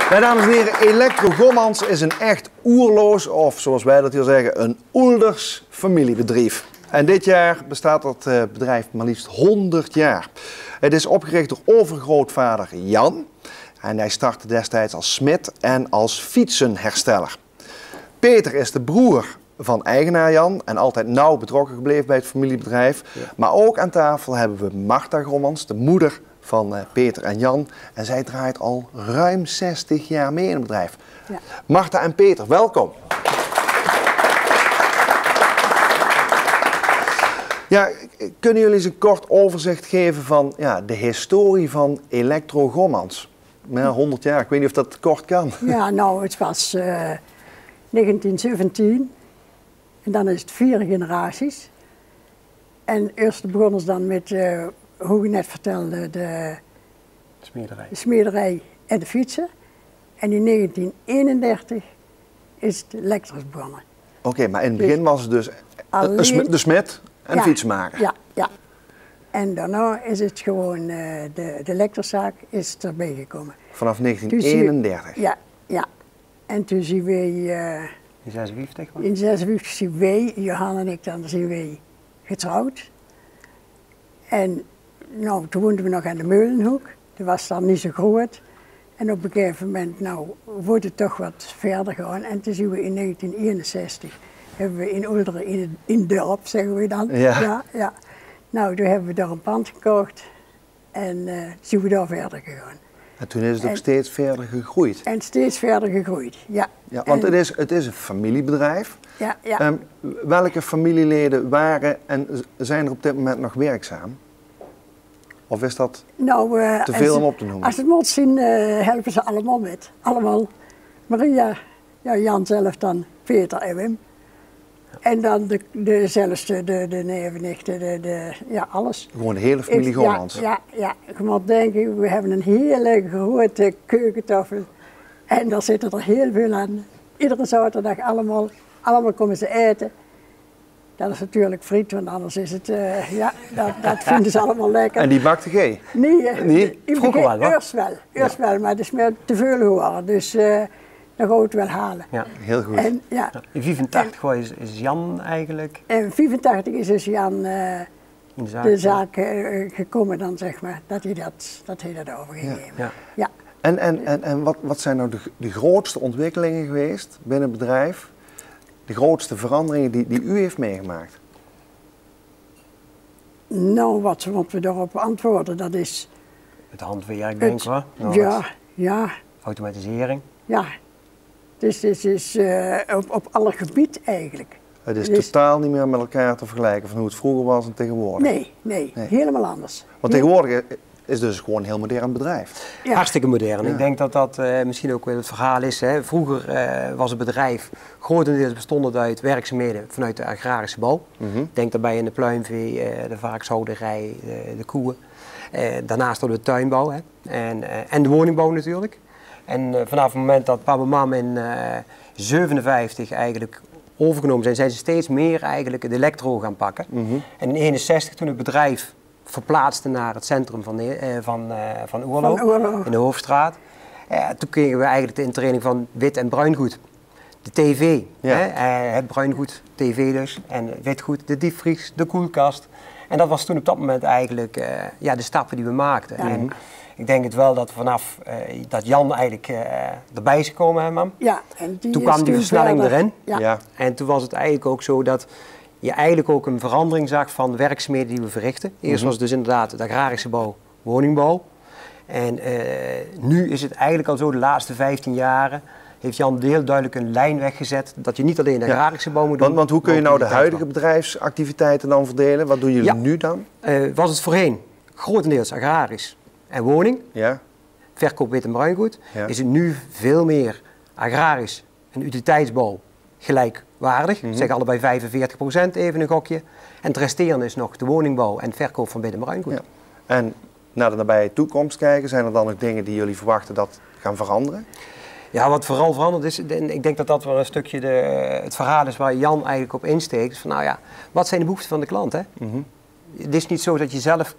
Ja, dames en heren, Electro Gommans is een echt oerloos, of zoals wij dat hier zeggen, een Oelders familiebedrijf. En dit jaar bestaat dat bedrijf maar liefst 100 jaar. Het is opgericht door overgrootvader Jan. En hij startte destijds als smid en als fietsenhersteller. Peter is de broer van eigenaar Jan en altijd nauw betrokken gebleven bij het familiebedrijf. Ja. Maar ook aan tafel hebben we Marta Gommans, de moeder van Peter en Jan. En zij draait al ruim 60 jaar mee in het bedrijf. Ja. Marta en Peter, welkom. Ja, kunnen jullie eens een kort overzicht geven van de historie van Electro Gommans? 100 jaar, ik weet niet of dat kort kan. Ja, nou, het was 1917 en dan is het 4 generaties. En eerst begonnen ze dan met, hoe ik net vertelde, de smederij en de fietsen. En in 1931 is het elektrisch begonnen. Oké, maar in het begin was het dus de smid en de fietsenmaker. Ja, ja. En daarna is het gewoon, de elektrozaak is erbij gekomen. Vanaf 1931? Ja. En toen zien wij... in 56? In 56 zien wij, Johan en ik dan, zien wij getrouwd. En nou, toen woonden we nog aan de Meulenhoek. Dat was dan niet zo groot. En op een gegeven moment, nou, wordt het toch wat verder gaan. En toen zien we in 1961, hebben we in Oelderen in dorp, zeggen we dan. Ja. Ja. Nou, toen hebben we daar een pand gekocht en zijn we daar verder gegaan. En toen is het ook steeds verder gegroeid. En steeds verder gegroeid, ja. Ja, want het is een familiebedrijf. Ja. Welke familieleden waren en zijn er op dit moment nog werkzaam? Of is dat te veel om op te noemen? Als het moet zien, helpen ze allemaal met. Allemaal. Maria, Jan zelf dan, Peter en Wim. En dan de neven, nichten, alles. Gewoon de hele familie Gommans? Ja. Je moet denken, we hebben een hele grote keukentafel. En daar zitten er heel veel aan. Iedere zaterdag allemaal komen ze eten. Dat is natuurlijk friet, want anders is het, dat vinden ze allemaal lekker. En die bakte G? Nee, vroeger wel, hoor. Eerst wel, maar het is meer te veel geworden. Dus dan gaan we het wel halen. Ja, heel goed. En, in 85 is Jan eigenlijk... In 85 is dus Jan de zaak gekomen dan, zeg maar, dat hij dat overgegeven. Ja. En wat zijn nou de grootste ontwikkelingen geweest binnen het bedrijf? De grootste veranderingen die u heeft meegemaakt? Nou, wat we daarop antwoorden, dat is... Het handwerk, denk ik wel. Ja. Automatisering. Ja. Dus het is op alle gebied eigenlijk. Het is totaal niet meer met elkaar te vergelijken van hoe het vroeger was en tegenwoordig? Nee, helemaal anders. Want tegenwoordig is dus gewoon een heel modern bedrijf. Ja. Hartstikke modern. Ja. Ik denk dat dat misschien ook wel het verhaal is. Hè. Vroeger was het bedrijf grotendeels bestond uit werkzaamheden vanuit de agrarische bouw. Denk daarbij in de pluimvee, de varkenshouderij, de koeien. Daarnaast hadden we de tuinbouw en de woningbouw natuurlijk. En vanaf het moment dat papa en mam in 57 eigenlijk overgenomen zijn ze steeds meer eigenlijk het elektro gaan pakken. En in 61 toen het bedrijf verplaatste naar het centrum van Oerlo, in de Hoofdstraat. Toen kregen we eigenlijk de intraining van wit en bruingoed. De tv, het bruingoed, tv dus, en witgoed, de diepvries, de koelkast. En dat was toen op dat moment eigenlijk de stappen die we maakten. En ik denk het wel dat vanaf dat Jan eigenlijk erbij is gekomen, hè, mam? Ja. En toen kwam die versnelling erin. Ja. En toen was het eigenlijk ook zo dat je eigenlijk ook een verandering zag van de werkzaamheden die we verrichten. Eerst was het dus inderdaad de agrarische bouw, woningbouw. En nu is het eigenlijk al zo, de laatste 15 jaren heeft Jan heel duidelijk een lijn weggezet dat je niet alleen de agrarische bouw moet doen. Want hoe kun je nou de huidige bedrijfsactiviteiten dan verdelen? Wat doen jullie nu dan? Was het voorheen grotendeels agrarisch en woning, verkoop wit en bruingoed, is het nu veel meer agrarisch en utiliteitsbouw gelijkwaardig. Zeg allebei 45%, even een gokje. En het resterende is nog de woningbouw en verkoop van wit en bruingoed. Ja. En naar de nabije toekomst kijken, zijn er dan ook dingen die jullie verwachten dat gaan veranderen? Ja, wat vooral veranderd is, ik denk dat dat wel een stukje het verhaal is waar Jan eigenlijk op insteekt. Van, nou ja, wat zijn de behoeften van de klant? Hè? het is niet zo dat je zelf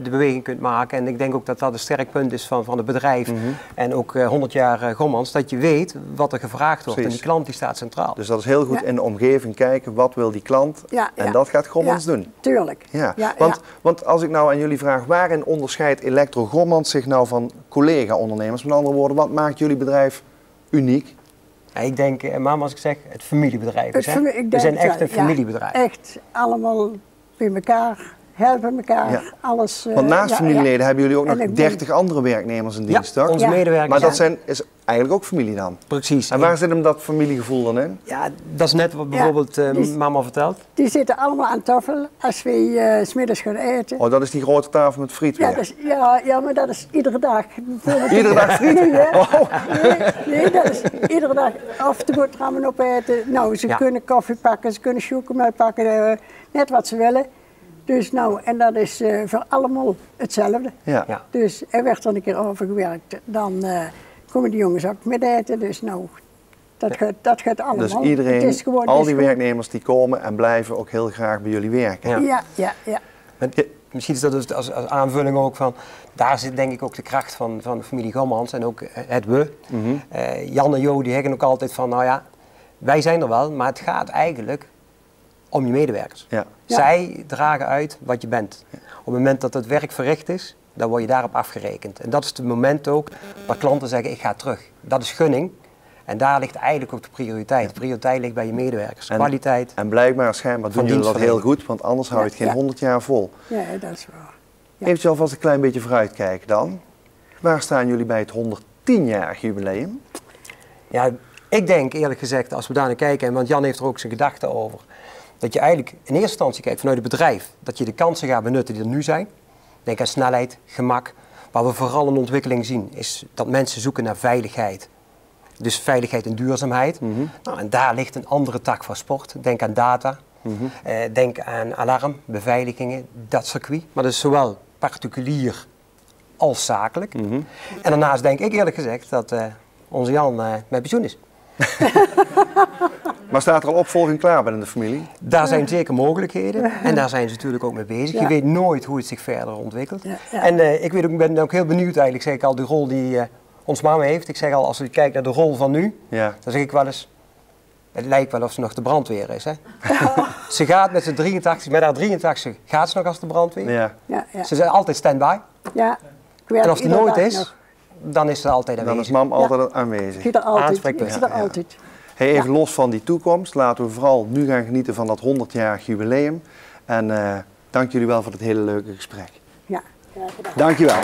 de beweging kunt maken. En ik denk ook dat dat een sterk punt is van het bedrijf. En ook 100 jaar Gommans, dat je weet wat er gevraagd wordt. Precies. En die klant die staat centraal. Dus dat is heel goed in de omgeving kijken, wat wil die klant? En dat gaat Gommans doen. Tuurlijk. Ja. Want als ik nou aan jullie vraag, waarin onderscheidt Electro Gommans zich nou van collega-ondernemers? Met andere woorden, wat maakt jullie bedrijf uniek? Ja, ik denk, maar als ik zeg, het familiebedrijf is. We denk zijn echt een familiebedrijf. Echt allemaal bij elkaar, helpen elkaar, Ja. alles. Want naast familieleden hebben jullie ook nog 30 andere werknemers in dienst, toch? Onze medewerkers. Maar dat is eigenlijk ook familie dan? Precies. En waar zit hem dat familiegevoel dan in? Ja, dat is net wat bijvoorbeeld mama vertelt. Die zitten allemaal aan tafel als we 's middags gaan eten. Oh, dat is die grote tafel met friet weer. Maar dat is iedere dag. Iedere dag friet? Nee, dat is iedere dag of de boterhammen opeten. Nou, ze kunnen koffie pakken, ze kunnen chocomel pakken, net wat ze willen. Dus nou, en dat is voor allemaal hetzelfde. Ja. Dus er werd dan een keer overgewerkt, dan komen die jongens ook met eten. Dus nou, dat gaat allemaal. Dus iedereen, het is gewoon, al die werknemers die komen en blijven ook heel graag bij jullie werken. Ja. Misschien is dat dus als aanvulling ook van, daar zit denk ik ook de kracht van de familie Gommans en ook het we. Jan en Jo die zeggen ook altijd van, nou ja, wij zijn er wel, maar het gaat eigenlijk om je medewerkers. Ja. Zij dragen uit wat je bent. Op het moment dat het werk verricht is, dan word je daarop afgerekend. En dat is het moment ook waar klanten zeggen, ik ga terug. Dat is gunning. En daar ligt eigenlijk ook de prioriteit. De prioriteit ligt bij je medewerkers. Kwaliteit. En blijkbaar schijnbaar doen jullie dat heel goed, want anders hou je het geen 100 jaar vol. Ja, dat is waar. Ja. Eventjes alvast een klein beetje vooruitkijken dan. Waar staan jullie bij het 110-jarig jubileum? Ja, ik denk eerlijk gezegd, als we daar naar kijken, want Jan heeft er ook zijn gedachten over, dat je eigenlijk in eerste instantie kijkt vanuit het bedrijf, dat je de kansen gaat benutten die er nu zijn. Denk aan snelheid, gemak. Waar we vooral een ontwikkeling zien, is dat mensen zoeken naar veiligheid. Dus veiligheid en duurzaamheid. Nou, en daar ligt een andere tak van sport. Denk aan data, denk aan alarm, beveiligingen, dat circuit. Maar dat is zowel particulier als zakelijk. En daarnaast denk ik eerlijk gezegd dat onze Jan met pensioen is. Maar staat er al opvolging klaar binnen de familie? Daar zijn zeker mogelijkheden en daar zijn ze natuurlijk ook mee bezig. Ja. Je weet nooit hoe het zich verder ontwikkelt. Ja. En ik ben ook heel benieuwd eigenlijk, zeg ik al, de rol die ons mama heeft. Ik zeg al, als je kijkt naar de rol van nu, dan zeg ik wel eens, het lijkt wel of ze nog de brandweer is. Hè? Ze gaat met haar 83 gaat ze nog als de brandweer. Ja. Ze zijn altijd stand-by. Ja. En als die nooit is, dan is ze altijd aanwezig. Dan is mam altijd aanwezig. Ik zit er altijd. Aanspreekpunt. Ik zit er altijd. Hey, even los van die toekomst, laten we vooral nu gaan genieten van dat 100-jarig jubileum. En dank jullie wel voor het hele leuke gesprek. Ja, graag gedaan. Dank je wel.